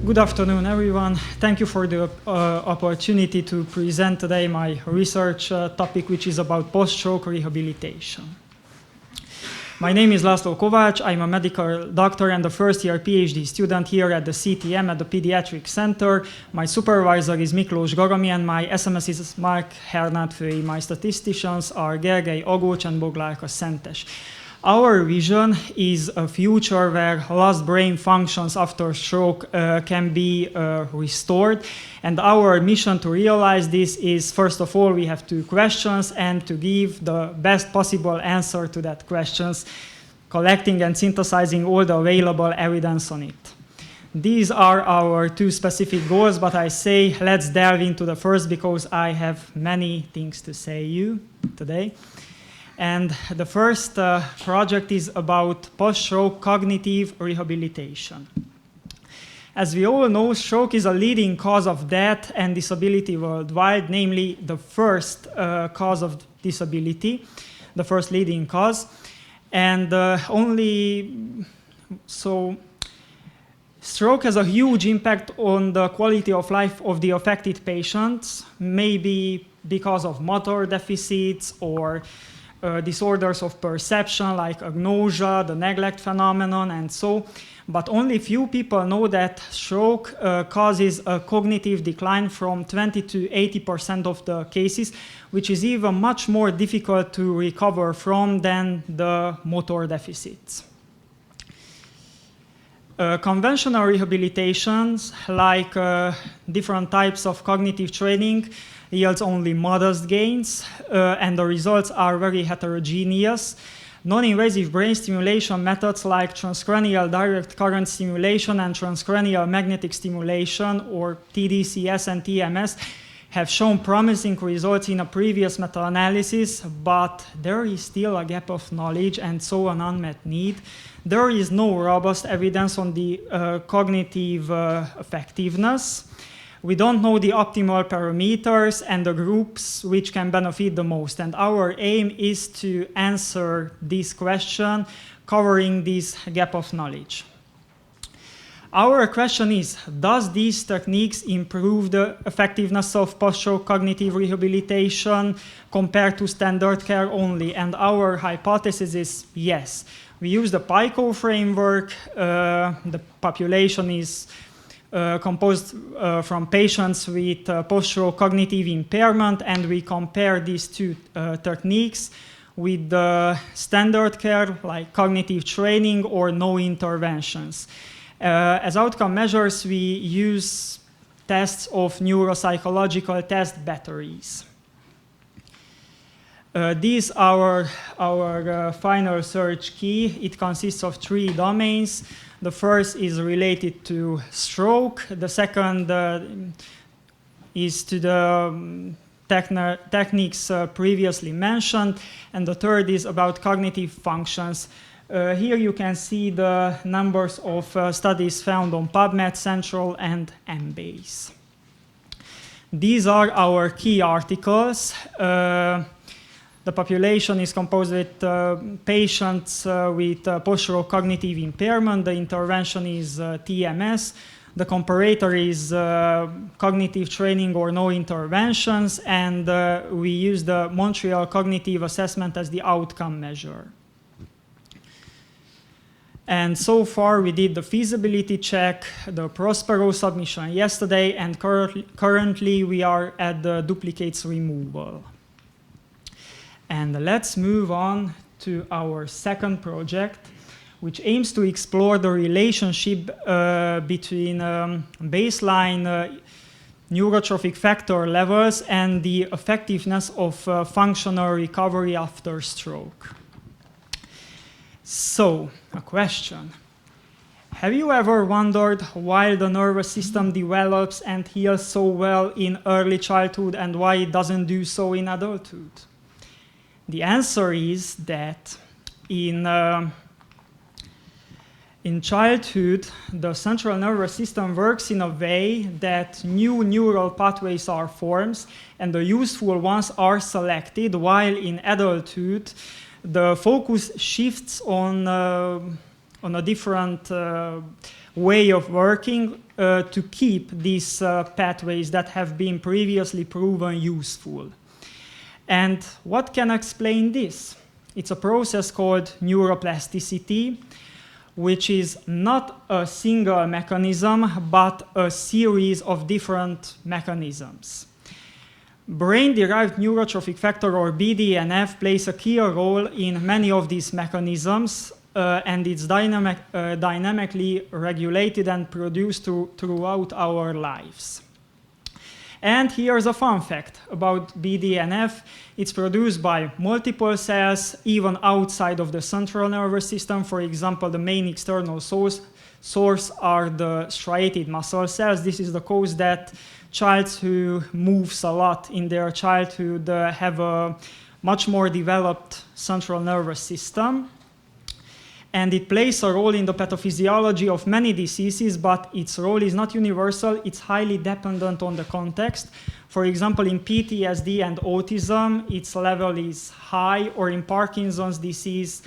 Good afternoon, everyone. Thank you for the opportunity to present today my research topic, which is about post-stroke rehabilitation. My name is László Kovács. I'm a medical doctor and a first-year PhD student here at the CTM at the Pediatric Center. My supervisor is Miklós Garami, and my SMS is Mark Hernátfői. My statisticians are Gergely Agócs and Boglárka Szentes. Our vision is a future where lost brain functions after stroke can be restored. And our mission to realize this is, first of all, we have two questions, and to give the best possible answer to that questions, collecting and synthesizing all the available evidence on it. These are our two specific goals, but I say let's delve into the first because I have many things to say you today. And the first project is about post-stroke cognitive rehabilitation. As we all know, stroke is a leading cause of death and disability worldwide, namely the first cause of disability, the first leading cause. And stroke has a huge impact on the quality of life of the affected patients, maybe because of motor deficits or disorders of perception like agnosia, the neglect phenomenon, and so. But only few people know that stroke causes a cognitive decline from 20 to 80% of the cases, which is even much more difficult to recover from than the motor deficits. Conventional rehabilitations, like different types of cognitive training, yields only modest gains, and the results are very heterogeneous. Non-invasive brain stimulation methods like transcranial direct current stimulation and transcranial magnetic stimulation, or TDCS and TMS, have shown promising results in a previous meta-analysis, but there is still a gap of knowledge and so an unmet need. There is no robust evidence on the cognitive effectiveness. We don't know the optimal parameters and the groups which can benefit the most. And our aim is to answer this question, covering this gap of knowledge. Our question is, does these techniques improve the effectiveness of post-stroke cognitive rehabilitation compared to standard care only? And our hypothesis is yes. We use the PICO framework. The population is composed from patients with post-stroke cognitive impairment, and we compare these two techniques with the standard care like cognitive training or no interventions. As outcome measures, we use tests of neuropsychological test batteries. These are our final search key. It consists of 3 domains. The first is related to stroke. The second is to the techniques previously mentioned. And the third is about cognitive functions. Here you can see the numbers of studies found on PubMed, Central, and Embase. These are our key articles. The population is composed with patients with post-stroke cognitive impairment. The intervention is TMS. The comparator is cognitive training or no interventions. And we use the Montreal Cognitive Assessment as the outcome measure. And so far, we did the feasibility check, the Prospero submission yesterday, and currently we are at the duplicates removal. And let's move on to our second project, which aims to explore the relationship between baseline neurotrophic factor levels and the effectiveness of functional recovery after stroke. So, a question. Have you ever wondered why the nervous system develops and heals so well in early childhood and why it doesn't do so in adulthood? The answer is that in childhood, the central nervous system works in a way that new neural pathways are formed and the useful ones are selected, while in adulthood, the focus shifts on on a different way of working to keep these pathways that have been previously proven useful. And what can explain this? It's a process called neuroplasticity, which is not a single mechanism, but a series of different mechanisms. Brain-derived neurotrophic factor, or BDNF, plays a key role in many of these mechanisms, and it's dynamically regulated and produced throughout our lives. And here's a fun fact about BDNF. It's produced by multiple cells, even outside of the central nervous system. For example, the main external source are the striated muscle cells. This is the cause that children who moves a lot in their childhood have a much more developed central nervous system. And it plays a role in the pathophysiology of many diseases, but its role is not universal. It's highly dependent on the context. For example, in PTSD and autism, its level is high, or in Parkinson's disease,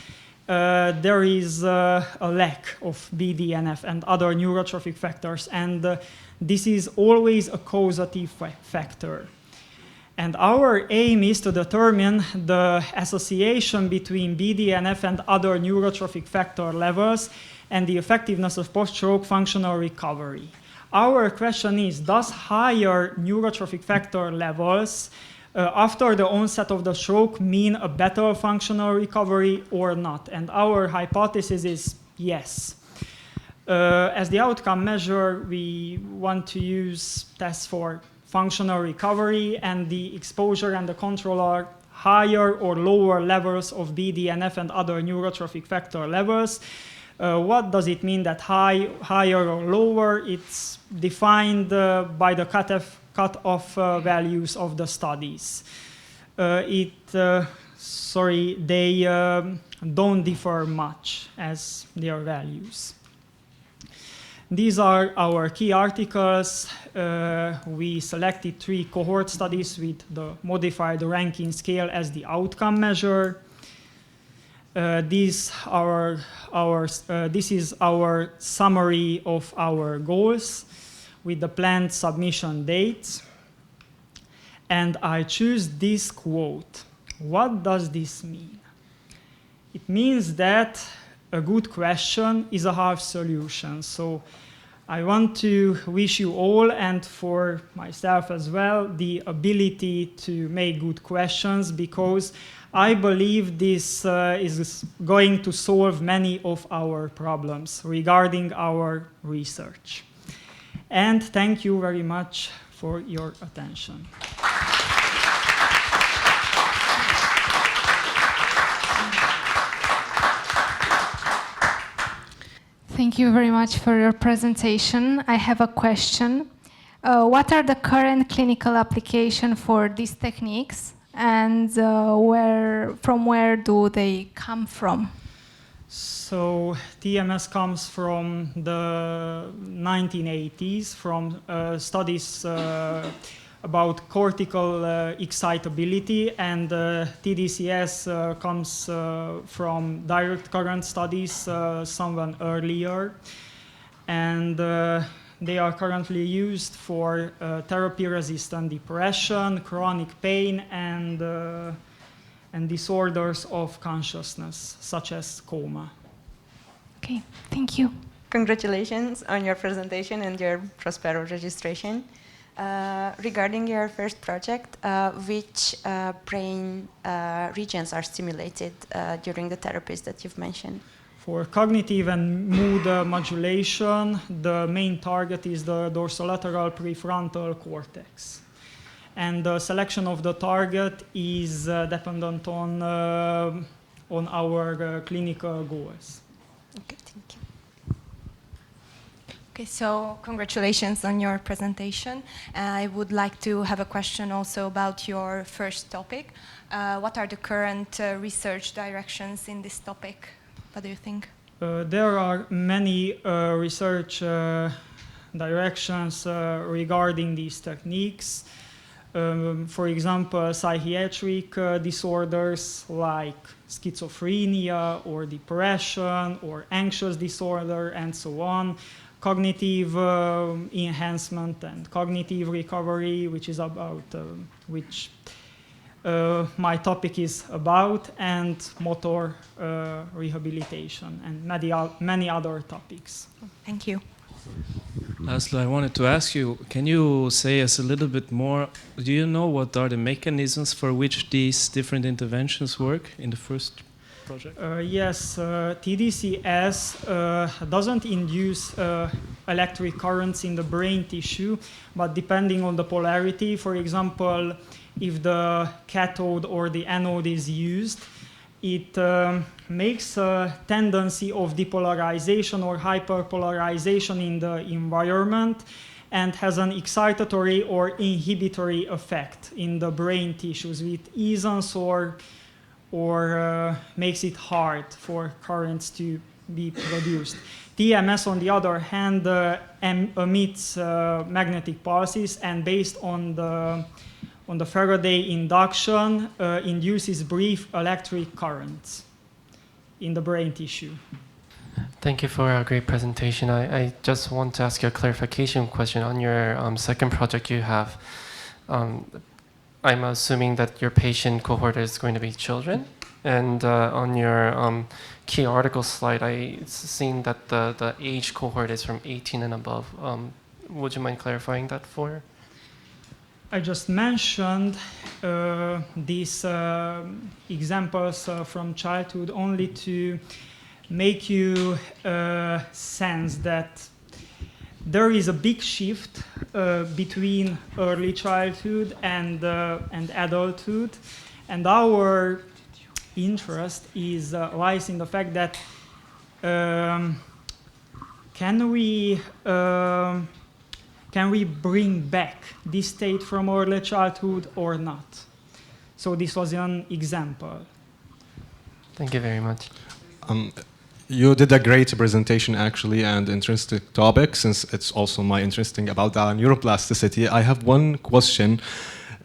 there is a lack of BDNF and other neurotrophic factors, and this is always a causative factor. And our aim is to determine the association between BDNF and other neurotrophic factor levels and the effectiveness of post-stroke functional recovery. Our question is, does higher neurotrophic factor levels after the onset of the stroke mean a better functional recovery or not? And our hypothesis is yes. As the outcome measure, we want to use tests for functional recovery, and the exposure and the control are higher or lower levels of BDNF and other neurotrophic factor levels. What does it mean that higher or lower? It's defined by the cutoff values of the studies. They don't differ much as their values. These are our key articles. We selected 3 cohort studies with the modified ranking scale as the outcome measure. This is our summary of our goals with the planned submission dates. And I choose this quote. What does this mean? It means that a good question is a half solution. So I want to wish you all, and for myself as well, the ability to make good questions, because I believe this is going to solve many of our problems regarding our research. And thank you very much for your attention. Thank you very much for your presentation. I have a question. What are the current clinical applications for these techniques, and from where do they come from? So TMS comes from the 1980s, from studies about cortical excitability, and TDCS comes from direct current studies somewhat earlier, and they are currently used for therapy-resistant depression, chronic pain, and disorders of consciousness, such as coma. Okay, thank you. Congratulations on your presentation and your Prospero registration. Regarding your first project, which brain regions are stimulated during the therapies that you've mentioned? For cognitive and mood modulation, the main target is the dorsolateral prefrontal cortex. And the selection of the target is dependent on our clinical goals. Okay, thank you. Okay, so congratulations on your presentation. I would like to have a question also about your first topic. What are the current research directions in this topic? What do you think? There are many research directions regarding these techniques. For example, psychiatric disorders like schizophrenia or depression or anxious disorder and so on, cognitive enhancement and cognitive recovery, which is about which my topic is about, and motor rehabilitation and many other topics. Thank you. László, I wanted to ask you, can you say us a little bit more, do you know what are the mechanisms for which these different interventions work in the first project? Yes, TDCS doesn't induce electric currents in the brain tissue, but depending on the polarity, for example, if the cathode or the anode is used, it makes a tendency of depolarization or hyperpolarization in the environment and has an excitatory or inhibitory effect in the brain tissues. It eases or makes it hard for currents to be produced. TMS, on the other hand, emits magnetic pulses, and based on the Faraday induction, induces brief electric currents in the brain tissue. Thank you for a great presentation. I just want to ask you a clarification question on your second project you have. I'm assuming that your patient cohort is going to be children, and on your key article slide, I've seen that the age cohort is from 18 and above. Would you mind clarifying that for? I just mentioned these examples from childhood only to make you sense that there is a big shift between early childhood and adulthood, and our interest lies in the fact that can we bring back this state from early childhood or not? So this was an example. Thank you very much. You did a great presentation, actually, and interesting topic, since it's also my interesting about the neuroplasticity. I have one question.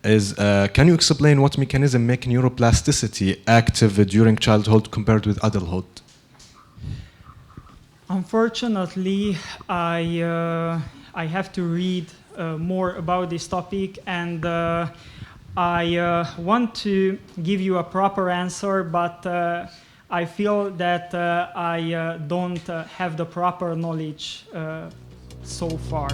Can you explain what mechanism make neuroplasticity active during childhood compared with adulthood? Unfortunately, I have to read more about this topic, and I want to give you a proper answer, but I feel that I don't have the proper knowledge so far.